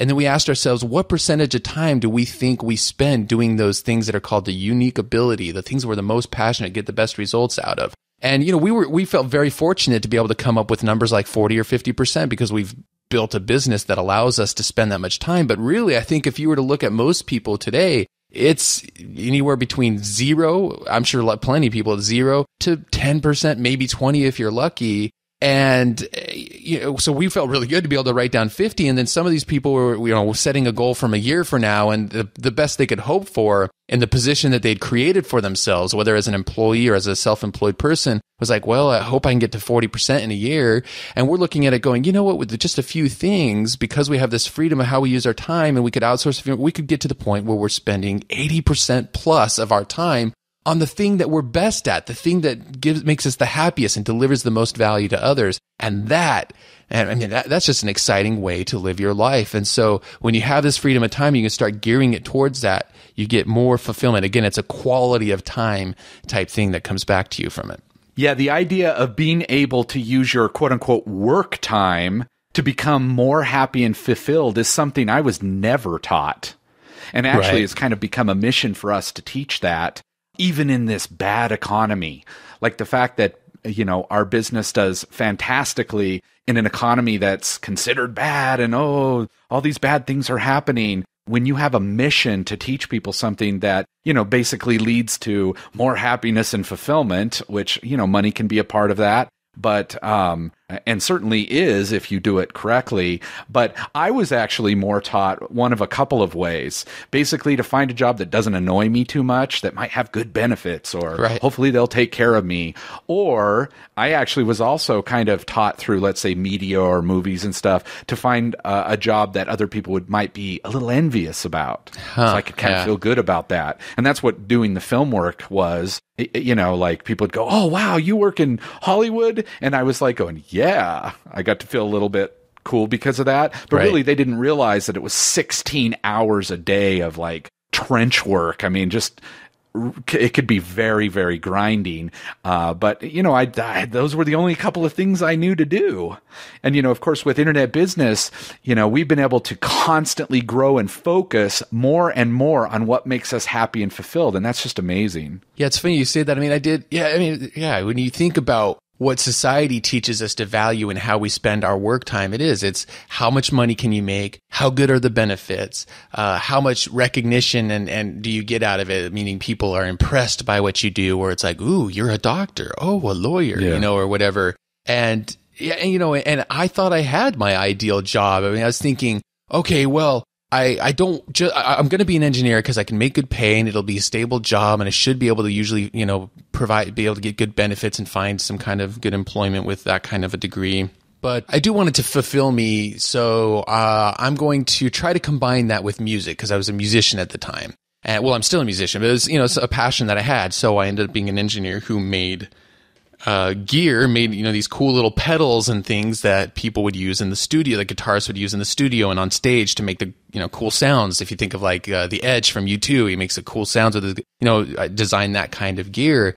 And then we asked ourselves, what percentage of time do we think we spend doing those things that are called the unique ability, the things we're the most passionate, get the best results out of? And, we felt very fortunate to be able to come up with numbers like 40 or 50% because we've built a business that allows us to spend that much time. But really, I think if you were to look at most people today, it's anywhere between zero, I'm sure plenty of people at 0 to 10%, maybe 20 if you're lucky. And, so we felt really good to be able to write down 50. And then some of these people were, setting a goal from a year from now. And the best they could hope for in the position that they'd created for themselves, whether as an employee or as a self-employed person, was like, well, I hope I can get to 40% in a year. And we're looking at it going, you know what, with just a few things, because we have this freedom of how we use our time and we could outsource, we could get to the point where we're spending 80% plus of our time on the thing that we're best at, the thing that makes us the happiest and delivers the most value to others. And that's just an exciting way to live your life. And so when you have this freedom of time, you can start gearing it towards that. You get more fulfillment. Again, it's a quality of time type thing that comes back to you from it. Yeah, the idea of being able to use your quote unquote work time to become more happy and fulfilled is something I was never taught. And actually, It's kind of become a mission for us to teach that. Even in this bad economy, like the fact that, our business does fantastically in an economy that's considered bad and, all these bad things are happening. When you have a mission to teach people something that, basically leads to more happiness and fulfillment, which, money can be a part of that. But, and certainly is if you do it correctly. But I was actually more taught one of a couple of ways, basically to find a job that doesn't annoy me too much, that might have good benefits, or hopefully they'll take care of me. Or I actually was also kind of taught through, let's say, media or movies and stuff, to find a job that other people might be a little envious about. So I could kind of feel good about that. And that's what doing the film work was. Like people would go, oh, wow, you work in Hollywood? And I was like going, yeah, I got to feel a little bit cool because of that. But really, they didn't realize that it was 16 hours a day of like trench work. I mean, it could be very, very grinding. But, those were the only couple of things I knew to do. And, of course, with internet business, we've been able to constantly grow and focus more and more on what makes us happy and fulfilled. And that's just amazing. Yeah, it's funny you say that. When you think about what society teaches us to value and how we spend our work time, it's how much money can you make? How good are the benefits? How much recognition and do you get out of it? Meaning people are impressed by what you do, or it's like, ooh, you're a doctor. Oh, a lawyer, or whatever. And I thought I had my ideal job. I was thinking, okay, well, I'm going to be an engineer because I can make good pay and it'll be a stable job and I should be able to usually, be able to get good benefits and find some kind of good employment with that kind of a degree. But I do want it to fulfill me. So, I'm going to try to combine that with music because I was a musician at the time. And I'm still a musician, but it was, it's a passion that I had. So I ended up being an engineer who made these cool little pedals and things that people would use in the studio, the guitarists would use in the studio and on stage to make the, cool sounds. If you think of like The Edge from U2, he makes the cool sounds with I designed that kind of gear.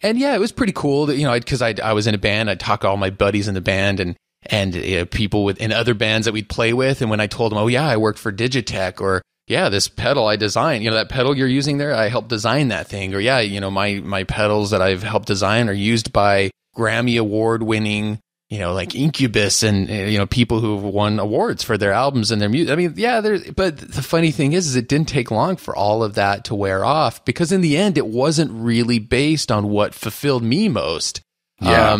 And yeah, it was pretty cool that, because I was in a band, I'd talk to all my buddies in the band and people in other bands that we'd play with. And when I told them, oh yeah, I worked for Digitech, or yeah, this pedal I designed, that pedal you're using there, I helped design that thing. Or yeah, my pedals that I've helped design are used by Grammy award winning, like Incubus and, people who've won awards for their albums and their music. But the funny thing is it didn't take long for all of that to wear off, because in the end, it wasn't really based on what fulfilled me most. Yeah.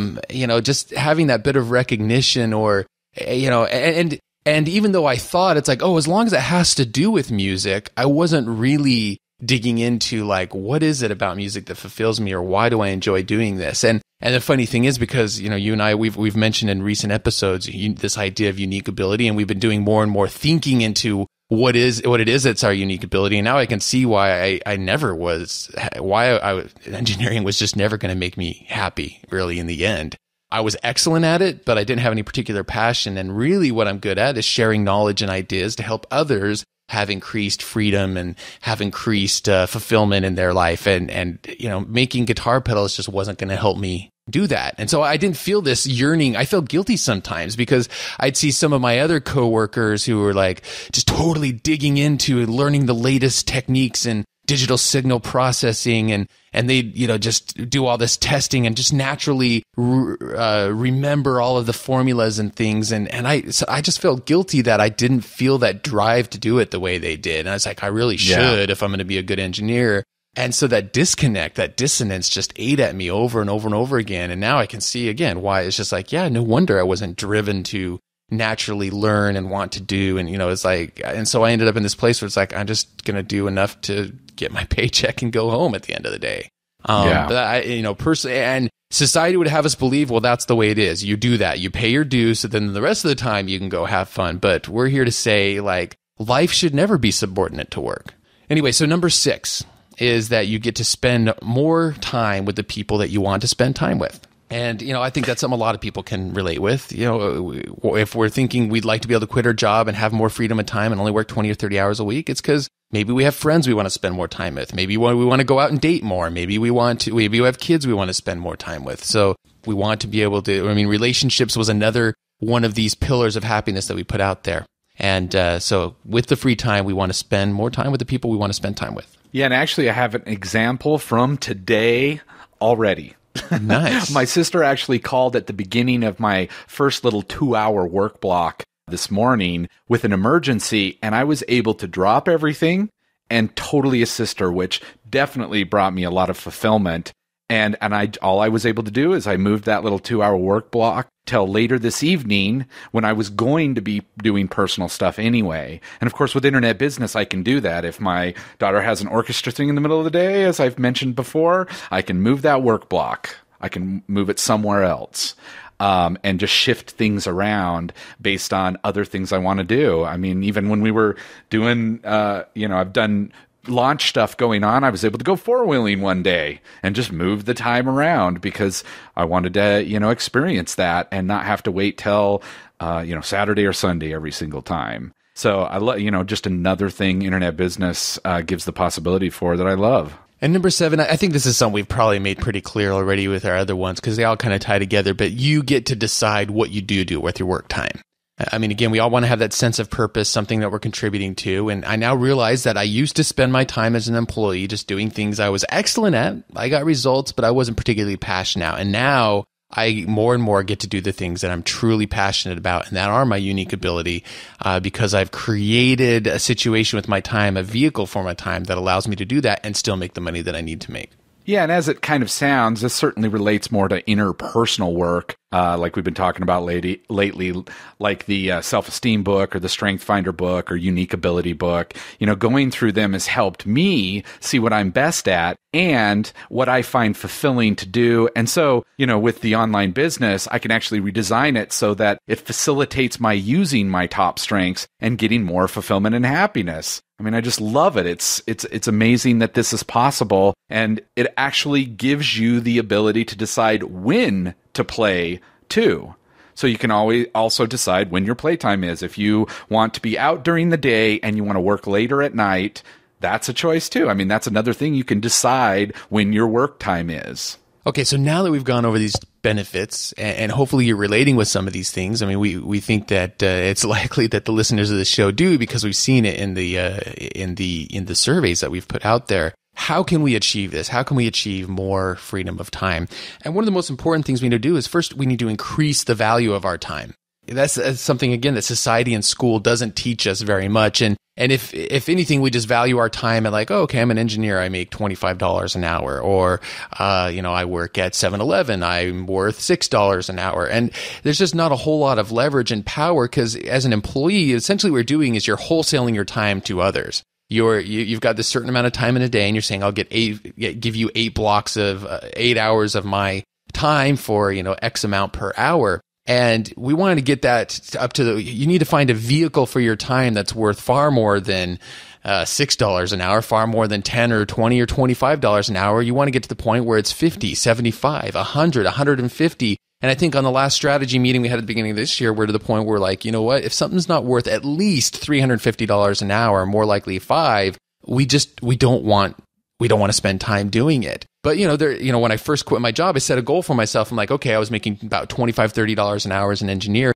Just having that bit of recognition or, and even though I thought it's like, oh, as long as it has to do with music, I wasn't really digging into like, what is it about music that fulfills me, or why do I enjoy doing this? And the funny thing is, because, you and I, we've mentioned in recent episodes, this idea of unique ability, and we've been doing more and more thinking into what it is that's our unique ability. And now I can see why engineering was just never going to make me happy really in the end. I was excellent at it, but I didn't have any particular passion. And really what I'm good at is sharing knowledge and ideas to help others have increased freedom and have increased fulfillment in their life. And making guitar pedals just wasn't going to help me do that. And so I didn't feel this yearning. I felt guilty sometimes because I'd see some of my other coworkers who were like just totally digging into learning the latest techniques and digital signal processing, and they, just do all this testing and just naturally remember all of the formulas and things. And I just felt guilty that I didn't feel that drive to do it the way they did. And I was like, I really should if I'm going to be a good engineer. And so that disconnect, that dissonance just ate at me over and over and over again. And now I can see again why it's just like, no wonder I wasn't driven to naturally learn and want to do. And, it's like, and so I ended up in this place where it's like, I'm just going to do enough to get my paycheck and go home at the end of the day. But I, personally, and society would have us believe, well, that's the way it is. You do that, you pay your dues, so then the rest of the time you can go have fun. But we're here to say, like, life should never be subordinate to work. Anyway, so number 6 is that you get to spend more time with the people that you want to spend time with. And, I think that's something a lot of people can relate with. If we're thinking we'd like to be able to quit our job and have more freedom of time and only work 20 or 30 hours a week, it's because maybe we have friends we want to spend more time with. Maybe we want to go out and date more. Maybe we have kids we want to spend more time with. So we want to be able to, relationships was another one of these pillars of happiness that we put out there. And so with the free time, we want to spend more time with the people we want to spend time with. Yeah, and actually I have an example from today already. Nice. My sister actually called at the beginning of my first little 2-hour work block this morning with an emergency, and I was able to drop everything and totally assist her, which definitely brought me a lot of fulfillment. And all I was able to do is I moved that little 2-hour work block till later this evening when I was going to be doing personal stuff anyway. And of course, with internet business, I can do that. If my daughter has an orchestra thing in the middle of the day, as I've mentioned before, I can move that work block. I can move it somewhere else. And just shift things around based on other things I want to do. I mean, even when we were doing, I've done launch stuff going on, I was able to go 4-wheeling one day and just move the time around because I wanted to, experience that and not have to wait till, Saturday or Sunday every single time. So I love, just another thing internet business gives the possibility for that I love. And number 7, I think this is something we've probably made pretty clear already with our other ones because they all kind of tie together, but you get to decide what you do with your work time. Again, we all want to have that sense of purpose, something that we're contributing to. And I now realize that I used to spend my time as an employee just doing things I was excellent at. I got results, but I wasn't particularly passionate about. And now I more and more get to do the things that I'm truly passionate about and that are my unique ability because I've created a situation with my time, a vehicle for my time that allows me to do that and still make the money that I need to make. Yeah, and as it kind of sounds, this certainly relates more to interpersonal work, like we've been talking about lately, like the Self-Esteem book or the Strength Finder book or Unique Ability book. Going through them has helped me see what I'm best at and what I find fulfilling to do. And so, with the online business, I can actually redesign it so that it facilitates my using my top strengths and getting more fulfillment and happiness. I just love it. It's amazing that this is possible, and it actually gives you the ability to decide when to play too. So you can always also decide when your playtime is. If you want to be out during the day and you want to work later at night, that's a choice too. That's another thing you can decide when your work time is. Okay, so now that we've gone over these benefits, and hopefully you're relating with some of these things. We think that it's likely that the listeners of the show do because we've seen it in the surveys that we've put out there. How can we achieve this? How can we achieve more freedom of time? And one of the most important things we need to do is first we need to increase the value of our time. That's something, again, that society and school doesn't teach us very much. And if anything, we just value our time at like, oh, okay, I'm an engineer, I make $25 an hour. Or, I work at 7-Eleven, I'm worth $6 an hour. And there's just not a whole lot of leverage and power because as an employee, essentially what you're doing is you're wholesaling your time to others. You've got this certain amount of time in a day and you're saying, I'll give you 8 blocks of 8 hours of my time for, X amount per hour. And we wanted to get that up to you need to find a vehicle for your time that's worth far more than $6 an hour, far more than $10 or $20 or $25 an hour. You want to get to the point where it's 50, 75, 100, 150. And I think on the last strategy meeting we had at the beginning of this year, we're to the point where like, you know what, if something's not worth at least $350 an hour, more likely $5, we don't want we don't want to spend time doing it. But, when I first quit my job, I set a goal for myself. I'm like, okay, I was making about $25, $30 an hour as an engineer.